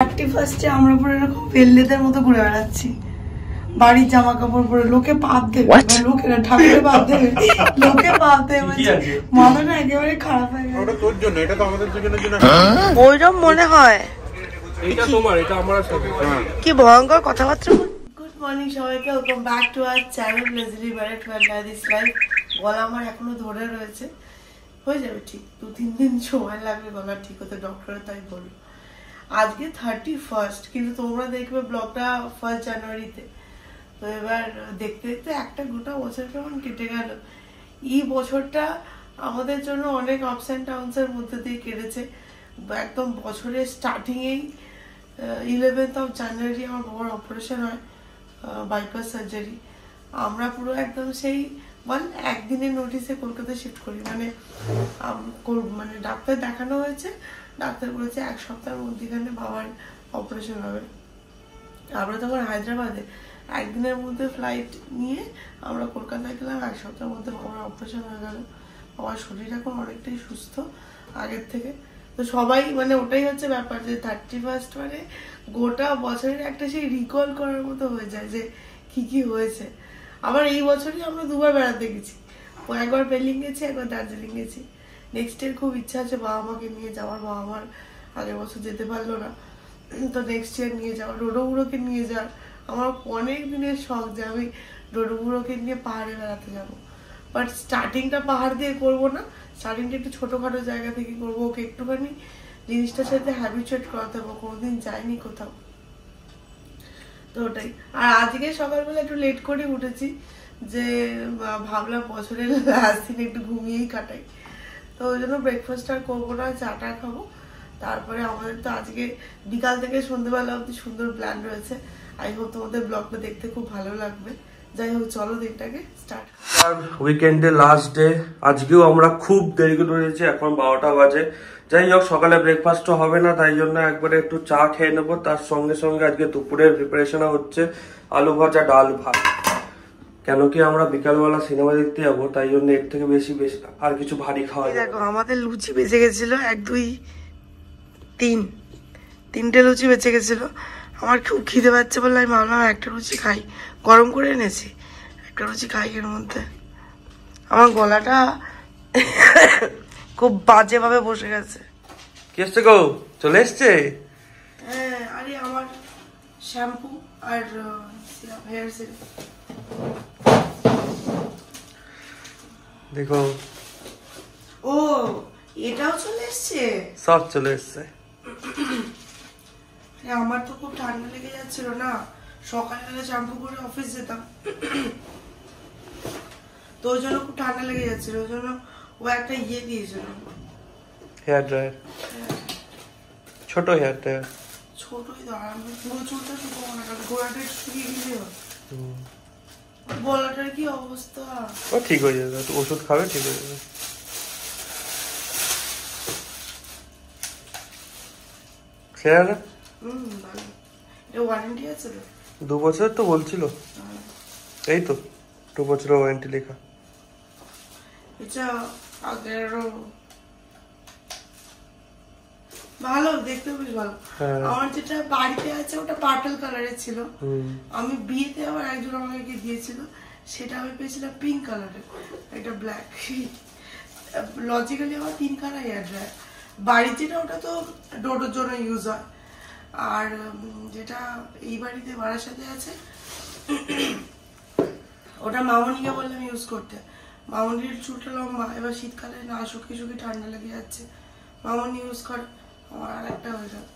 31 আমরা পুরো এরকম পেল্লেদের মতো ঘুরে বেড়াচ্ছি, বাড়ির জামা কাপড় পরে। লোকে পাপ দেবে, লোকেরা ঠাকুরে পাপ দেবে, লোকে পাপ দেবে, মাথাটা একেবারে খারাপ হয়ে গেছে। তোর জন্য, এটা তো আমাদের দুজনের জন্য। ওইরকম মনে হয়। এটা তোমার, এটা আমার সাথে। কি ভয়ঙ্কর কথাবার্তা। গুড মর্নিং সবাইকে, welcome back to our channel লেজলি Barrett this life. গলা আমার এখনো ধরে রয়েছে, হয়ে যাবে ঠিক, 2-3 দিন সময় লাগবে গলা ঠিক হতে, ডক্টরে তাই বলল। আজকে 31, কিন্তু তোমরা দেখবে ব্লগটা 1 জানুয়ারিতে। তো এবার দেখতে দেখতে একটা গোটা বছর কেমন কেটে গেল। এই বছরটা আমাদের জন্য অনেক আপস অ্যান্ড ডাউনস এর মধ্যে দিয়ে কেটেছে। একদম বছরের স্টার্টিংয়েই 11th of জানুয়ারি আমার বাবার অপারেশন হয়, বাইপাস সার্জারি। আমরা পুরো একদম সেই একদিনের নোটিসে কলকাতা শিফট করি। মানে ডাক্তার দেখানো হয়েছে, ডাক্তার বলেছে 1 সপ্তাহের মধ্যেখানে বাবার অপারেশন হবে। আমরা তখন হায়দ্রাবাদে, একদিনের মধ্যে ফ্লাইট নিয়ে আমরা কলকাতায় গেলাম। 1 সপ্তাহের মধ্যে বাবার অপারেশন হয়ে গেল। বাবার শরীর এখন অনেকটাই সুস্থ আগের থেকে। তো সবাই ওটাই হচ্ছে ব্যাপার, যে 31 গোটা বছরের একটা সেই রিকল করার মতো হয়ে যায় যে কি কি হয়েছে। আবার এই বছরই আমরা 2বার বেড়াতে গেছি, একবার পেলিং গেছি, একবার দার্জিলিং গেছি। নেক্সট ইয়ার খুব ইচ্ছা আছে বাবা মাকে নিয়ে যাওয়ার। বাবা মার আগের বছর যেতে পারলো না, তো নেক্সট ইয়ার নিয়ে যাওয়ার, ডোডোবুড়োকে নিয়ে যাওয়ার। আমার অনেক দিনের শখ যে আমি ডোডোবুড়োকে নিয়ে পাহাড়ে বেড়াতে যাবো। বাট স্টার্টিংটা পাহাড় দিয়ে করবো না, স্টার্টিংটা একটু ছোটখাটো জায়গা থেকে করবো। ওকে একটুখানি জিনিসটার সাথে হ্যাবিচুয়েট করাতে হবে, কোনোদিন যায়নি কোথাও। তো ওটাই। আর আজকে সকালবেলা একটু লেট করে উঠেছি, যে ভাবলাম বছরের লাস্ট দিন একটু ঘুমিয়েই কাটাই। তো ওই জন্য ব্রেকফাস্ট আর করবো না, চাটা খাবো। তারপরে আমাদের তো আজকে বিকাল থেকে সন্ধ্যেবেলা অব্দি সুন্দর প্ল্যান রয়েছে। আই হোপ তোমাদের ব্লগটা দেখতে খুব ভালো লাগবে। যাই হোক, চলো দিনটাকে স্টার্ট। আর উইকেন্ডে লাস্ট ডে, আজকেও আমরা খুব দেরি করে উঠেছি, এখন 12টা বাজে। যাই হোক, সকালে ব্রেকফাস্টও হবে না, তাই জন্য একবারে একটু চা খেয়ে নেবো। তার সঙ্গে সঙ্গে আজকে দুপুরের প্রিপারেশন হচ্ছে আলু ভাজা, ডাল, ভাত। কেন কি আমরা বিকালবেলা সিনেমা দেখতে যাবো, তাই জন্য এর থেকে বেশি আর কিছু ভারী খাওয়া যাবে। দেখো আমাদের লুচি বেঁচে গেছিল, 1, 2, 3, 3টে লুচি বেঁচে গেছিল। আমার খুব খিদে পাচ্ছে বলে আমি ভাবলাম একটা লুচি খাই, গরম করে এনেছি, একটা লুচি খাই। এর মধ্যে আমার গলাটা খুব বাজে ভাবে বসে গেছে। কি এসছে গো, চলে এসছে? হ্যাঁ, আরে আমার শ্যাম্পু আর হেয়ার সিরাম দেখো। ও, এটাও চলে এসছে, সব চলে এসছে। আমার তো খুব ঠান্ডা লেগে যাচ্ছিল না, সকালবেলা শ্যাম্পু করে অফিস যেতাম, তো ওই জন্য খুব ঠান্ডা লেগে যাচ্ছিল। ওই জন্য ও একটা দিয়েছিল, হেয়ার ড্রায়ার, ছোট হেয়ার ড্রায়ার। ছোটই তো, আর আমি পুরো চুলটা শুকোবো না, কারণ গোড়াটা শুকিয়ে গেলে গলাটার কি অবস্থা। ও ঠিক হয়ে যাবে, ওষুধ খাবে, ঠিক হয়ে যাবে। ভালো। এটা ওয়ারেন্টি আছে তো? 2 বছর তো বলছিল, এই তো 2 বছরের ওয়ারেন্টি লেখা। এটা আগের ভালো, দেখতে বেশ ভালো। আমার যেটা বাড়িতে আছে ওটা পার্পল কালারের ছিল, আমি বিয়েতে আবার একজন আমাকে দিয়েছিল, সেটা আমি পেয়েছিলাম পিঙ্ক কালারের, এটা ব্ল্যাক। লজিক্যালি আমার 3 কালার হেয়ার ড্রায়ার। বাড়ির যেটা ওটা তো ডোডোর জন্য ইউজ হয়, আর যেটা এই বাড়িতে ভাড়ার সাথে আছে ওটা মামনিকে বললাম ইউজ করতে। মামনির চুলটা লম্বা, এবার শীতকালে না শুকিয়ে শুকিয়ে ঠান্ডা লেগে যাচ্ছে, মামনি ইউজ করে, আমার আর একটা হয়ে যাবে।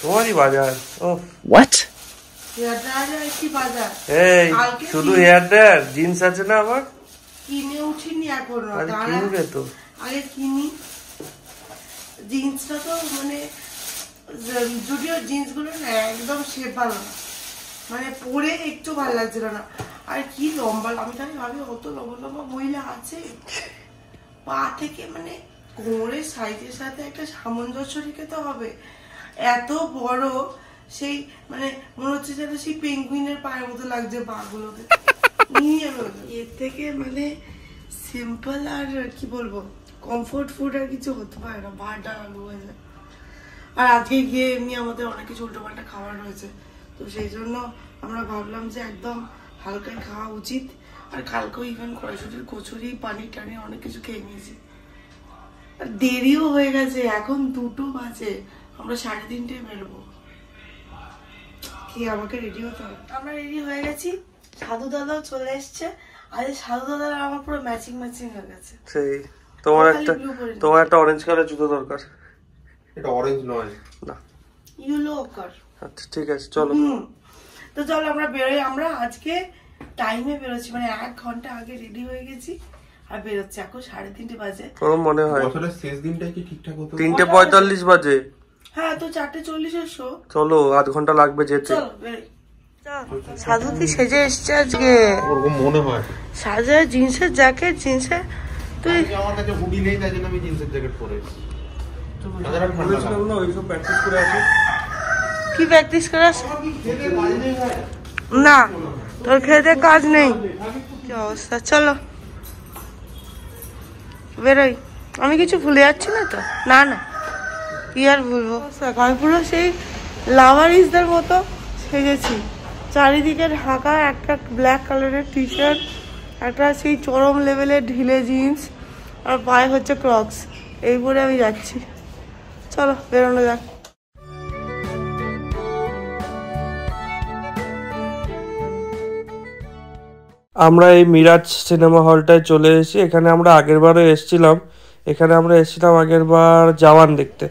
তোমারই বাজার। হোয়াট? হেয়ার ড্রায়ার কি বাজার? এই শুধু হেয়ার ড্রায়ার, জিন্স আছে না আমার, কিনে উঠিনি এখনো। আরে কিনবে তো, আগে কিনি। জিন্সটা তো যদিও জিন্স গুলো না একদম শেপ ভালো না, পরে একটু ভালো লাগছিল না। আর কি লম্বা, আমি তাই ভাবি অত লম্বা লম্বা মহিলা আছে, পা থেকে কোমরের সাইজের সাথে একটা সামঞ্জস্য রেখে তো হবে। এত বড়, সেই মনে হচ্ছে যেন সেই পেঙ্গুইনের পায়ের মতো লাগছে পা গুলোকে। এর থেকে সিম্পল আর কি বলবো, কমফোর্ট ফুড আর কিছু হতে পারে না, ভাটা আলু ভাজা। আর আজকে গিয়ে এমনি আমাদের অনেক কিছু উল্টোপাল্টা খাওয়ার রয়েছে, তো সেই জন্য আমরা ভাবলাম যে একদম হালকাই খাওয়া উচিত। আর কালকেও ইভেন কড়াইশুটির কচুরি পানির টানি অনেক কিছু খেয়ে নিয়েছি। আর দেরিও হয়ে গেছে, এখন 2টো বাজে, আমরা 3:30টায় বেরোবো। কি আমাকে রেডি হতে হবে? আমরা রেডি হয়ে গেছি, সাধু দাদাও চলে এসছে। আর সাধু দাদার আমার পুরো ম্যাচিং হয়ে গেছে। সেই তোমার একটা অরেঞ্জ কালার জুতো দরকার। এটা অরেঞ্জ নয়, না ইয়েলো কার। আচ্ছা ঠিক আছে চলো। তো চলো আমরা বেরোই। আমরা আজকে টাইমে বেরোচ্ছি, মানে 1 ঘন্টা আগে রেডি হয়ে গেছি আর বেরোচ্ছি। এখন 3:30 বাজে। আমার মনে হয় বছরের শেষ দিনটাই কি ঠিকঠাক হতো? 3:45 বাজে। হ্যাঁ, তো 4:40 শো। চলো, 8 ঘন্টা লাগবে যেতে। চলো বেরোই। সাধু কি সেজে এসছে আজকে? ওরকম মনে হয়। সাজা জিন্সের জ্যাকেট, জিন্সের তুই আমার কাছে হুডি নেই, তাই জন্য আমি জিন্সের জ্যাকেট পরে এসেছি। কি প্র্যাকটিস করাস? না, তোর খেতে কাজ নেই। কি অবস্থা, চলো বেরোই। আমি কিছু ভুলে যাচ্ছি না তো? না না, কি আর ভুলবো। আমি পুরো সেই লাভারিসদের মতো সেজেছি। চারিদিকে ঢাকা, একটা ব্ল্যাক কালারের টি শার্ট, একটা সেই চরম লেভেলের ঢিলে জিন্স, আর পায়ে হচ্ছে ক্রক্স। এই পরে আমি যাচ্ছি। চলো বেরোনো যাক। আমরা এই মিরাজ সিনেমা হলটায় চলে এসেছি। এখানে আমরা আগেরবারও এসেছিলাম। আগেরবার জওয়ান দেখতে।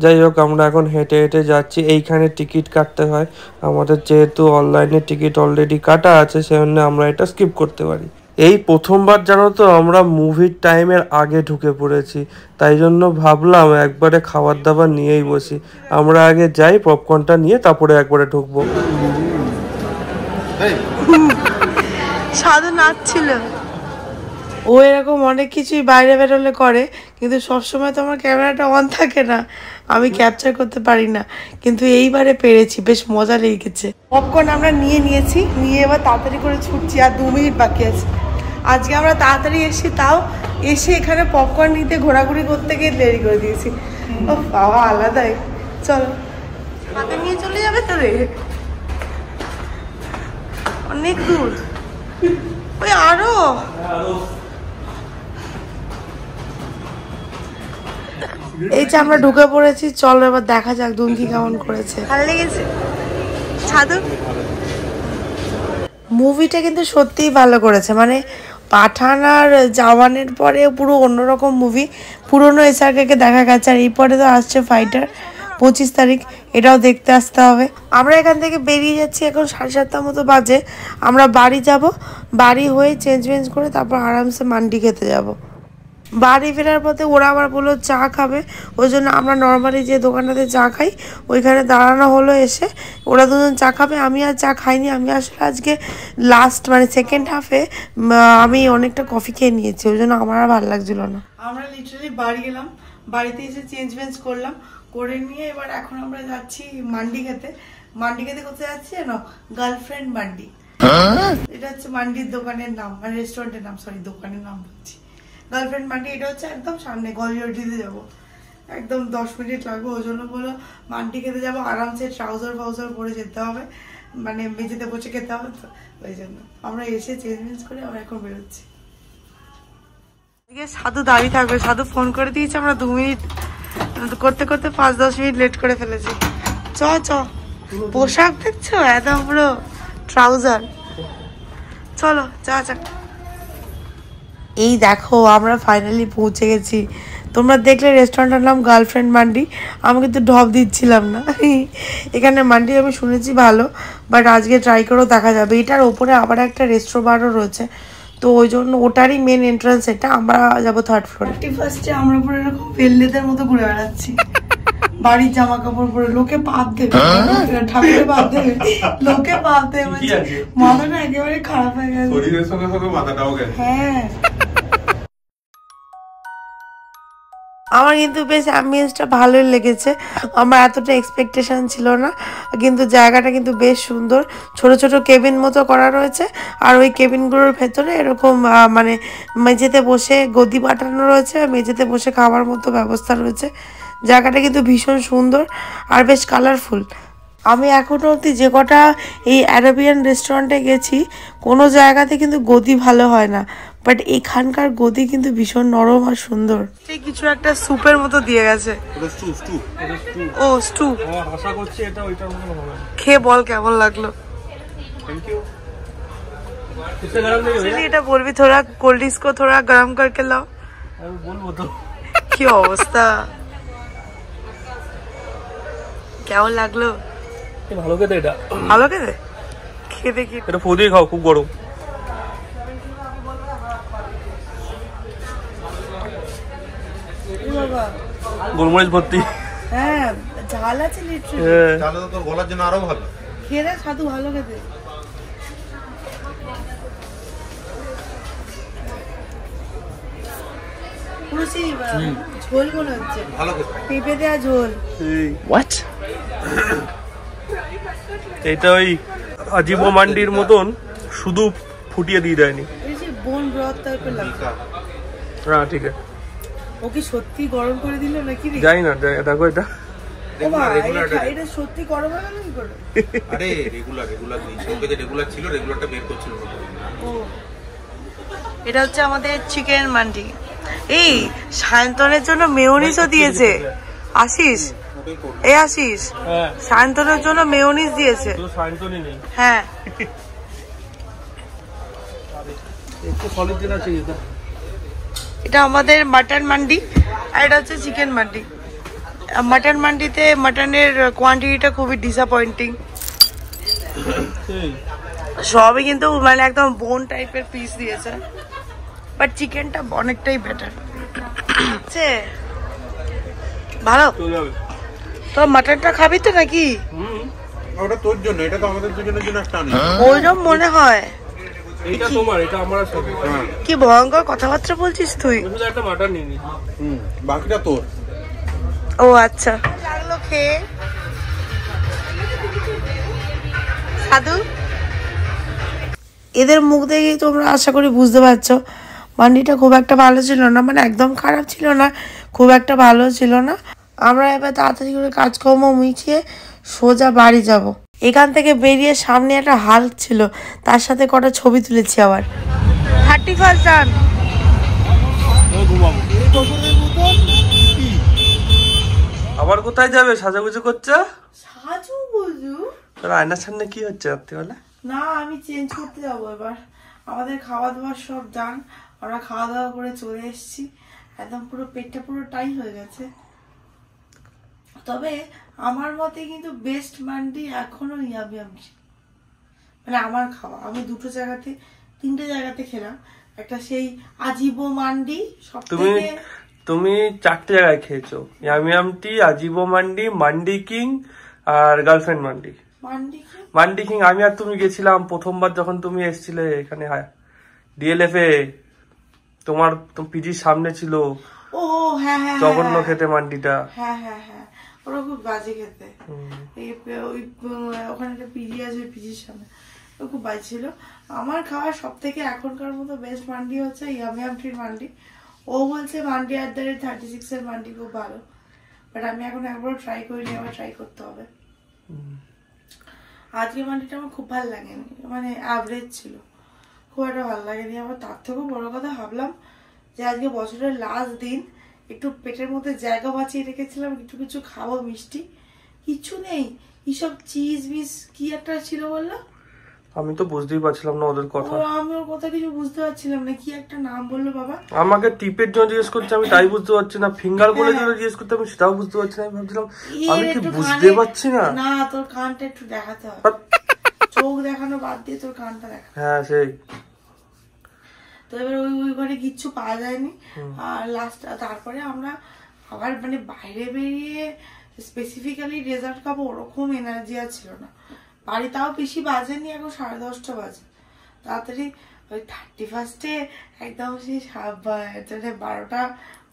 যাই হোক, আমরা এখন হেঁটে হেঁটে যাচ্ছি। এইখানে টিকিট কাটতে হয় আমাদের, যেহেতু অনলাইনে টিকিট অলরেডি কাটা আছে সেজন্য আমরা এটা স্কিপ করতে পারি। এই প্রথমবার জানো তো আমরা মুভির টাইমের আগে ঢুকে পড়েছি, তাই জন্য ভাবলাম একবারে খাবার দাবার নিয়েই বসি। আমরা আগে যাই, পপকর্নটা নিয়ে তারপরে একবারে ঢুকবো। সাধু নাচছিল। ও এরকম অনেক কিছুই বাইরে বেরোলে করে, কিন্তু সবসময় তো আমার ক্যামেরাটা অন থাকে না, আমি ক্যাপচার করতে পারি না। কিন্তু এইবারে পেরেছি, বেশ মজা লেগেছে। পপকর্ন আমরা নিয়েছি, নিয়ে এবার তাড়াতাড়ি করে ছুটছি। আর 2 মিনিট বাকি আছে। আজকে আমরা তাড়াতাড়ি এসেছি, তাও এসে এখানে পপকর্ন নিতে ঘোরাঘুরি করতে গিয়ে দেরি করে দিয়েছি। ও বাবা, আলাদাই। চলো, হাতে নিয়ে চলে যাবে তো রে, অনেক দূর। ওই আরো এই যে আমরা ঢুকে পড়েছি। চলো এবার দেখা যাক দুমকি কেমন করেছে। ভালো লেগেছে সাধু? মুভিটা কিন্তু সত্যিই ভালো করেছে, মানে পাঠান আর জওয়ানের পরে পুরো অন্যরকম মুভি। পুরনো এসআরকে দেখা গেছে, আর এরপরে তো আসছে ফাইটার 25 তারিখ, এটাও দেখতে আসতে হবে। আমরা এখান থেকে বেরিয়ে যাচ্ছি, এখন 7:30 মতো বাজে। আমরা বাড়ি যাব, বাড়ি হয়ে চেঞ্জ করে তারপর আরামসে মান্ডি খেতে যাব। বাড়ি ফেরার পথে ওরা আবার বললো চা খাবে, ওই জন্য আমরা নর্মালি যে দোকানটাতে চা খাই ওইখানে দাঁড়ানো হলো। এসে ওরা দুজন চা খাবে, আমি আর চা খাইনি। আমি আসলে আজকে লাস্ট মানে সেকেন্ড হাফে আমি অনেকটা কফি খেয়ে নিয়েছি, ওই জন্য আমার আর ভালো লাগছিল না। আমরা লিটারালি বাড়ি গেলাম, বাড়িতে এসে চেঞ্জ করলাম, করে নিয়ে এবার এখন আমরা যাচ্ছি মান্ডি খেতে। মান্ডি খেতে কোথায় যাচ্ছি জানো? গার্লফ্রেন্ড মান্ডি। এটা হচ্ছে মান্ডির দোকানের নাম, মানে রেস্টুরেন্টের নাম, সরি দোকানের নাম বলছি। গার্লফ্রেন্ড মান্ডি, এটা হচ্ছে একদম সামনে, গলিয়টিতে যাবো, একদম 10 মিনিট লাগবে। ওই জন্য বলো মান্ডি খেতে যাবো, আরামসে ট্রাউজার পরে যেতে হবে, মানে মেঝেতে বসে খেতে হবে। তো ওই জন্য আমরা এসে চেঞ্জ করে আবার এখন বেরোচ্ছি। সাধু দাঁড়িয়ে থাকবে, সাধু ফোন করে দিয়েছে। আমরা 2 মিনিট করতে 5-10 মিনিট লেট করে ফেলেছি। চ পোশাক দেখছো, একদম পুরো ট্রাউজার। চলো যা। এই দেখো আমরা ফাইনালি পৌঁছে গেছি। তোমরা দেখলে রেস্টুরেন্টের নাম গার্লফ্রেন্ড মান্ডি। আমি কিন্তু ঢপ দিচ্ছিলাম না। এখানে মান্ডি আমি শুনেছি ভালো, বাট আজকে ট্রাই করেও দেখা যাবে। এটার ওপরে আবার একটা রেস্টুরেন্টও রয়েছে, তো ওই জন্য ওটারই মেন এন্ট্রান্স এটা। আমরা যাবো 3rd ফ্লোরে। 31 আমরা পুরো এরকম পেল্লেদের মতো ঘুরে বেড়াচ্ছি, বাড়ির জামা কাপড় পরে। লোকে পাপ দেবে, ঠাকুরের পাপ দেবে, লোকে পাপ দেবে। মাথাটা একেবারে খারাপ হয়ে গেছে, শরীরের সঙ্গে সঙ্গে মাথাটাও গেছে। হ্যাঁ, আমার কিন্তু বেশ অ্যাম্বিয়েন্সটা ভালোই লেগেছে। আমার এতটা এক্সপেকটেশন ছিল না, কিন্তু জায়গাটা কিন্তু বেশ সুন্দর। ছোট ছোট কেবিন মতো করা রয়েছে, আর ওই কেবিনগুলোর ভেতরে এরকম মানে মেঝেতে বসে গদি পাঠানো রয়েছে, মেঝেতে বসে খাওয়ার মতো ব্যবস্থা রয়েছে। জায়গাটা কিন্তু ভীষণ সুন্দর আর বেশ কালারফুল। আমি এখনো অবধি যে কটা এই অ্যারাবিয়ান রেস্টুরেন্টে গেছি কোনো জায়গাতে কিন্তু গদি ভালো হয় না, বাট এখানকার গদি কিন্তু ভীষণ নরম আর সুন্দর। কিছু একটা স্যুপের মতো দিয়ে গেছে। ও স্টু, আশা করছি এটা ওইটার মতো হবে। খেয়ে বল কেমন লাগলো। Thank you. इससे गरम नहीं हो এটা বলবি थोड़ा कोल्ड ड्रिंक्स को थोड़ा गरम करके लाओ। আমি বলবো তো। কি অবস্থা, কেমন লাগলো? ভালো খেতে এটা, ভালো খেতে, খেয়ে দেখি। এটা ফু দিয়ে খাও, খুব গরম। গোলমরিচ ভর্তি। হ্যাঁ ঝাল আছে লিটারালি, তাহলে তো তোর গলার জন্য আরো ভালো। খেয়ে দেখ সাধু, ভালো খেতে। পুরো সেই ঝোল মনে হচ্ছে, ভালো খেতে। পেঁপে দেওয়া ঝোল। হোয়াট? এটা ওই আজিবো মান্ডির মতন শুধু ফুটিয়ে দিয়ে দেয়নি। এই যে বোন ব্রথ টাইপের লাগছে। হ্যাঁ ঠিক আছে। ও কি সত্যি গরম করে দিল নাকি? যাই না, দেখো এটা এটা সত্যি গরম হয়ে গেল কি করে? আরে রেগুলার দিয়েছে ওকে, যে রেগুলার ছিল রেগুলারটা বের করছিল। ও এটা হচ্ছে আমাদের চিকেন মান্ডি। এই সায়ন্তনের জন্য মেয়োনিজও দিয়েছে। আশিস, এই আশিস, সায়ন্তনের জন্য মেয়োনিজ দিয়েছে। সায়ন্তনই নেই। হ্যাঁ একটু সলিড দেনা চাই। এটা আমাদের মাটন মান্ডি আর এটা হচ্ছে চিকেন মান্ডি। মাটন মান্ডিতে মাটনের কোয়ান্টিটিটা খুবই ডিসঅ্যাপয়েন্টিং, সবই কিন্তু মানে একদম বোন টাইপের পিস দিয়েছে, বাট চিকেনটা অনেকটাই বেটার। ভালো। তোর মাটনটা খাবি তো নাকি? ওটা তোর জন্য, এটা তো আমাদের দুজনের জন্য একটা আনি। ওইরকম মনে হয়। এইটা তোমার, এটা আমার সব। কি ভয়ঙ্কর কথাবার্তা বলছিস তুই। শুধু একটা মাটন নিয়ে নি, বাকিটা তোর। ও আচ্ছা, লাগলো খেয়ে সাধু। এদের মুখ দেখেই তোমরা আশা করি বুঝতে পারছো মান্ডিটা খুব একটা ভালো ছিল না, মানে একদম খারাপ ছিল না, খুব একটা ভালো ছিল না। আমরা এবার তাড়াতাড়ি করে কাজকর্ম মিটিয়ে সোজা বাড়ি যাব। এখান থেকে বেরিয়ে সামনে একটা হাল্ক ছিল, তার সাথে কটা ছবি তুলেছি আবার। 31 রান। আবার কোথায় যাবে? সাজাগুজু করছে। সাজুগুজু? তোর আয়নার সামনে কি হচ্ছে রাত্রিবেলা? না আমি চেঞ্জ করতে যাবো এবার। আমাদের খাওয়া দাওয়া সব ডান, আমরা খাওয়া দাওয়া করে চলে এসেছি, একদম পুরো পেটটা পুরো টাইট হয়ে গেছে। তবে আমার মতে কিন্তু বেস্ট মান্ডি এখনো ইয়ামি, মানে আমার খাওয়া। আমি তিনটে জায়গাতে খেলাম, একটা সেই আজিবো মান্ডি, সবথেকে তুমি 4টে জায়গায় খেয়েছো, ইয়ামিয়ামটি, আজিবো মান্ডি, মান্ডি কিং আর গার্লফ্রেন্ড মান্ডি। মান্ডি কিং আমি আর তুমি গেছিলাম প্রথমবার যখন তুমি এসেছিলে এখানে ডিএলএফ এ, তোমার পিজির সামনে ছিল। ও হ্যাঁ হ্যাঁ, জঘন্য খেতে মান্ডিটা। হ্যাঁ হ্যাঁ হ্যাঁ, ওরা খুব বাজে খেতে। ওখানে একটা পিজি আছে, পিজির সামনে, খুব বাজে ছিল। আমার খাওয়া সব থেকে এখনকার মতো বেস্ট মান্ডি হচ্ছে ইয়ামিয়ামটির মান্ডি। ও বলছে মান্ডি @ 36 এর মান্ডি খুব ভালো, বাট আমি এখন একবার ট্রাই করিনি, আবার ট্রাই করতে হবে। আজকে মান্ডিটা আমার খুব ভালো লাগেনি, মানে অ্যাভারেজ ছিল, খুব একটা ভালো লাগেনি। আবার তার থেকেও বড় কথা ভাবলাম যে আজকে বছরের লাস্ট দিন, একটু পেটের মধ্যে জায়গা বাঁচিয়ে রেখেছিলাম, কিছু খাবো মিষ্টি, কিছু নেই। এইসব চিজ বিজ কি একটা ছিল বললো, আমি তো বুঝতেই পারছিলাম না ওদের কথা। আমি ওর কথা কিছু বুঝতে পারছিলাম না, কি একটা নাম বললো বাবা। আমাকে টিপের জন্য জিজ্ঞেস করছে, আমি তাই বুঝতে পারছি না। ফিঙ্গার বলে জন্য জিজ্ঞেস করতে, আমি সেটাও বুঝতে পারছি না। আমি ভাবছিলাম আমি কি বুঝতে পারছি না। না তোর কানটা একটু দেখাতে হবে, চোখ দেখানো বাদ দিয়ে তোর কানটা দেখা। হ্যাঁ সেই তো এবার ওই ঘরে কিচ্ছু পাওয়া যায়নি। আর তারপরে আমরা আবার মানে বাইরে বেরিয়ে স্পেসিফিক্যালি ডেজার্ট খাবো ওরকম এনার্জি আর ছিল না। বাড়ি তাও বেশি বাজেনি, এখন 10:30 বাজে। তাড়াতাড়ি ওই 31-এ একদম সেই 12টা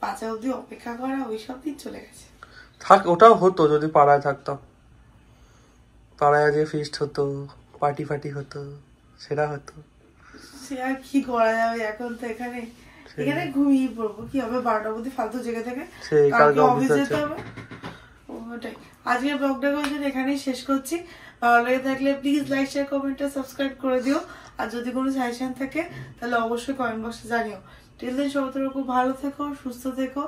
বাজা অব্দি অপেক্ষা করা, ওই সব দিন চলে গেছে। থাক, ওটাও হতো যদি পাড়ায় থাকতাম। পাড়ায় যে ফিস্ট হতো, পার্টি ফাটি হতো, সেটা হতো। সে আর কি করা যাবে, এখন তো এখানে ঘুমিয়ে পড়বো, কি হবে 12টা অব্দি ফালতু জেগে থেকে, কালকে অফিস যেতে হবে। ওটাই আজকের ব্লগটাকে এখানেই শেষ করছি। ভালো লেগে থাকলে please like share comment subscribe করে দিও। আর যদি কোনো সাজেশন থাকে তাহলে অবশ্যই কমেন্ট বক্সে জানিও। টিল দেন সবাই তোমরা খুব ভালো থেকো, সুস্থ থেকো।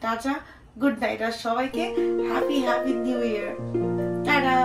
Tata, good night. আর সবাইকে হ্যাপি নিউ ইয়ার। টাটা।